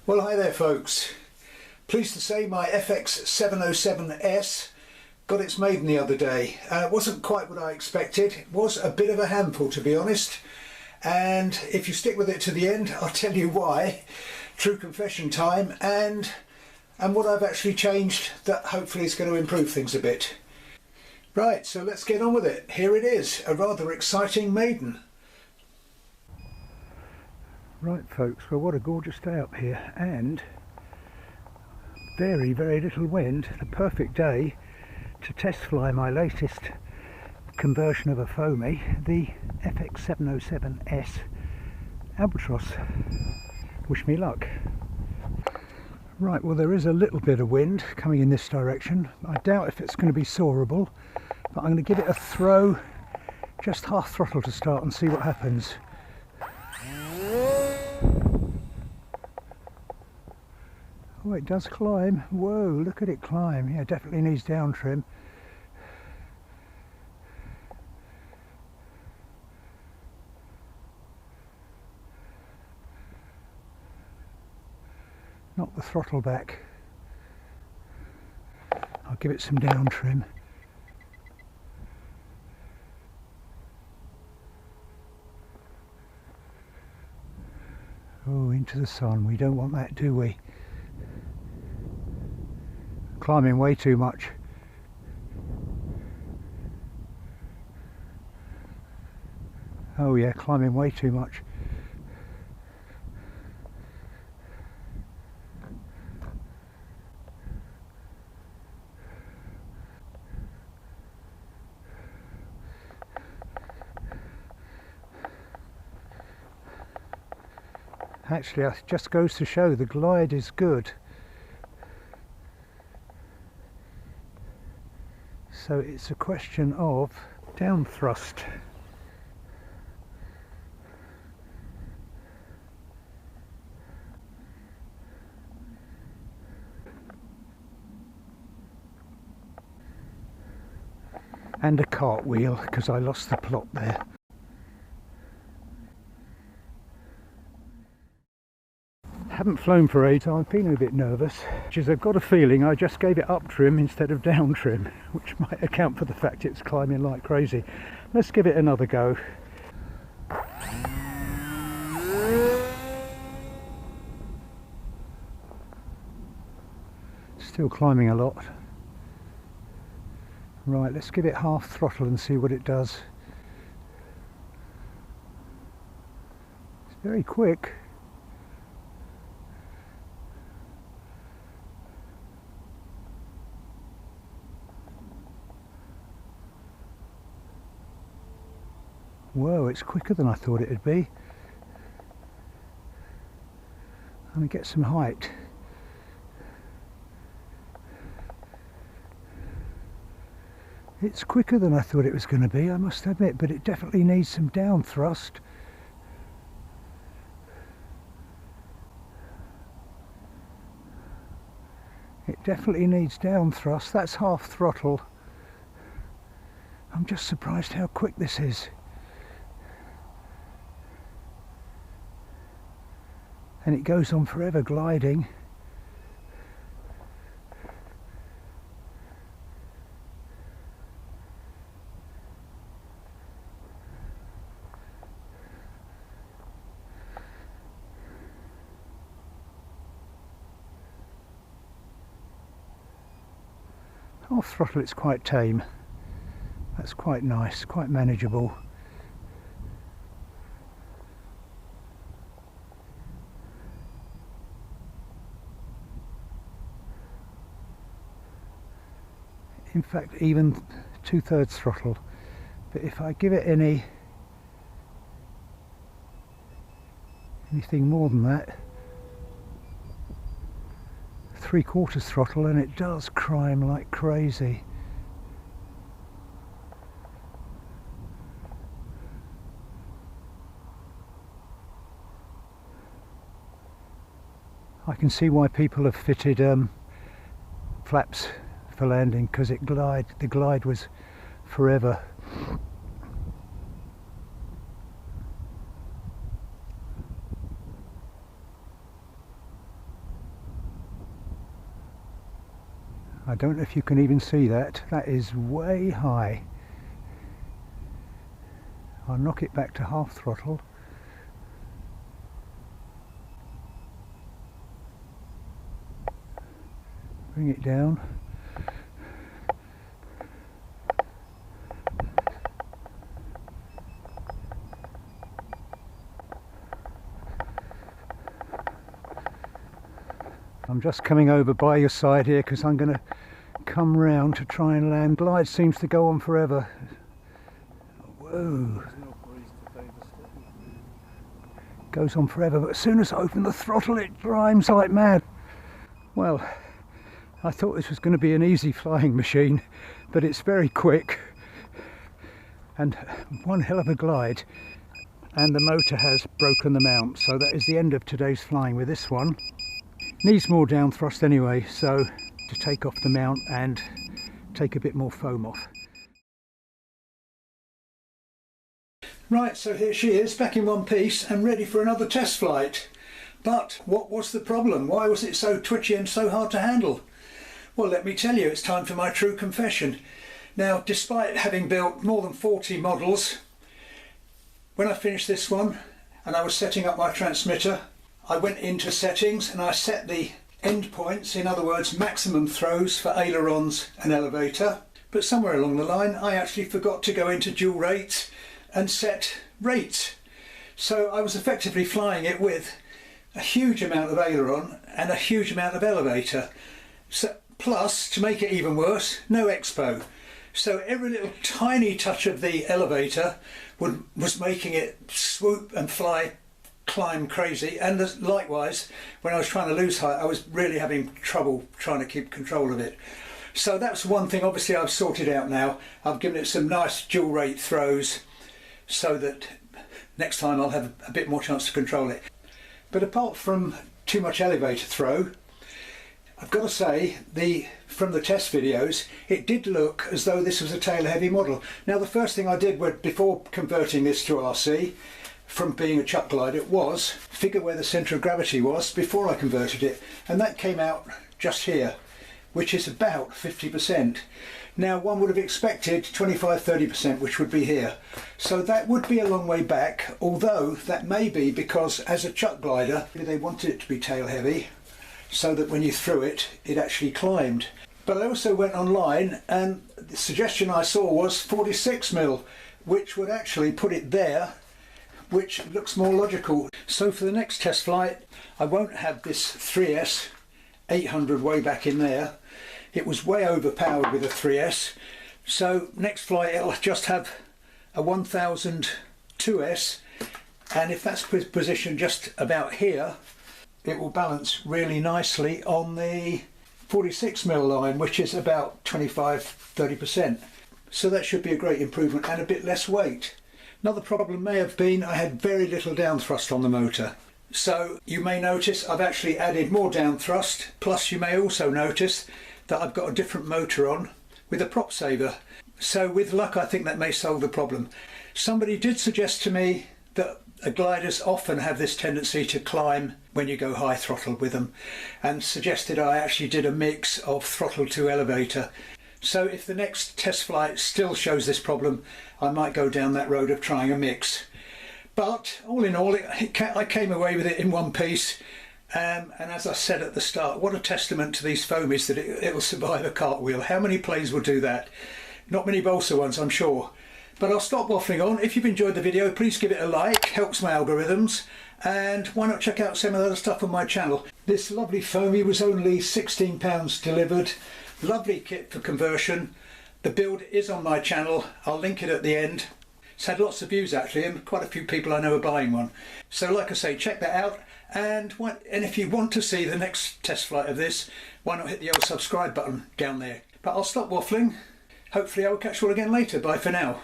Well, hi there folks. Pleased to say my FX707S got its maiden the other day. It wasn't quite what I expected. It was a bit of a handful, to be honest, and if you stick with it to the end I'll tell you why. True confession time, and what I've actually changed that hopefully is going to improve things a bit. Right, so let's get on with it. Here it is, a rather exciting maiden. Right folks, well, what a gorgeous day up here, and very little wind. The perfect day to test fly my latest conversion of a foamy, the FX707S Albatross. Wish me luck. Right, well, there is a little bit of wind coming in this direction. I doubt if it's going to be soarable, but I'm going to give it a throw, just half throttle to start, and see what happens. Oh, it does climb. Whoa, look at it climb. Yeah, definitely needs down trim. Knock the throttle back. I'll give it some down trim. Oh, into the sun. We don't want that, do we? Climbing way too much. Oh yeah, climbing way too much. Actually, it just goes to show the glide is good. So it's a question of down thrust. And a cartwheel, because I lost the plot there. Haven't flown for ages, I'm feeling a bit nervous, which is I've got a feeling I just gave it up trim instead of down trim, which might account for the fact it's climbing like crazy. Let's give it another go. Still climbing a lot. Right, let's give it half throttle and see what it does. It's very quick. Whoa, it's quicker than I thought it would be. I'm going to get some height. It's quicker than I thought it was going to be, I must admit, but it definitely needs some down thrust. It definitely needs down thrust. That's half throttle. I'm just surprised how quick this is. And it goes on forever gliding. Half throttle, it's quite tame. That's quite nice, quite manageable. In fact, even 2/3 throttle, but if I give it anything more than that, 3/4 throttle, and it does climb like crazy. I can see why people have fitted flaps for landing, because the glide was forever. I don't know if you can even see that. That is way high. I'll knock it back to half throttle. Bring it down. I'm just coming over by your side here because I'm going to come round to try and land. Glide seems to go on forever. Whoa. Goes on forever, but as soon as I open the throttle it rhymes like mad. Well, I thought this was going to be an easy flying machine, but it's very quick and one hell of a glide, and the motor has broken the mount, so that is the end of today's flying with this one. Needs more down thrust anyway, so to take off the mount and take a bit more foam off. Right, so here she is, back in one piece and ready for another test flight. But what was the problem? Why was it so twitchy and so hard to handle? Well, let me tell you, it's time for my true confession. Now, despite having built more than 40 models, when I finished this one and I was setting up my transmitter, I went into settings and I set the end points, in other words maximum throws for ailerons and elevator, but somewhere along the line I actually forgot to go into dual rates and set rates. So I was effectively flying it with a huge amount of aileron and a huge amount of elevator. So, plus, to make it even worse, no expo. So every little tiny touch of the elevator was making it swoop and fly, climb crazy, and likewise when I was trying to lose height I was really having trouble trying to keep control of it. So that's one thing obviously I've sorted out now. I've given it some nice dual rate throws so that next time I'll have a bit more chance to control it. But apart from too much elevator throw, I've got to say, from the test videos, it did look as though this was a tail heavy model. Now the first thing I did before converting this to RC, from being a chuck glider, was figure where the centre of gravity was before I converted it, and that came out just here, which is about 50%. Now one would have expected 25–30%, which would be here. So that would be a long way back, although that may be because as a chuck glider they wanted it to be tail heavy so that when you threw it, it actually climbed. But I also went online and the suggestion I saw was 46mm, which would actually put it there, which looks more logical. So for the next test flight I won't have this 3S 800 way back in there. It was way overpowered with a 3S. So next flight it'll just have a 1000 2S, and if that's positioned just about here, it will balance really nicely on the 46mm line, which is about 25–30%. So that should be a great improvement and a bit less weight. Another problem may have been I had very little down thrust on the motor. So you may notice I've actually added more down thrust, plus you may also notice that I've got a different motor on with a prop saver. So with luck I think that may solve the problem. Somebody did suggest to me that gliders often have this tendency to climb when you go high throttle with them, and suggested I actually did a mix of throttle to elevator. So if the next test flight still shows this problem, I might go down that road of trying a mix. But all in all, I came away with it in one piece, and as I said at the start, what a testament to these foamies that it'll survive a cartwheel. How many planes will do that? Not many balsa ones, I'm sure. But I'll stop waffling on. If you've enjoyed the video, please give it a like, helps my algorithms, and why not check out some of the other stuff on my channel. This lovely foamy was only £16 delivered. Lovely kit for conversion. The build is on my channel, I'll link it at the end. It's had lots of views actually, and quite a few people I know are buying one. So like I say, check that out, and if you want to see the next test flight of this, why not hit the old subscribe button down there. But I'll stop waffling. Hopefully I will catch you all again later. Bye for now.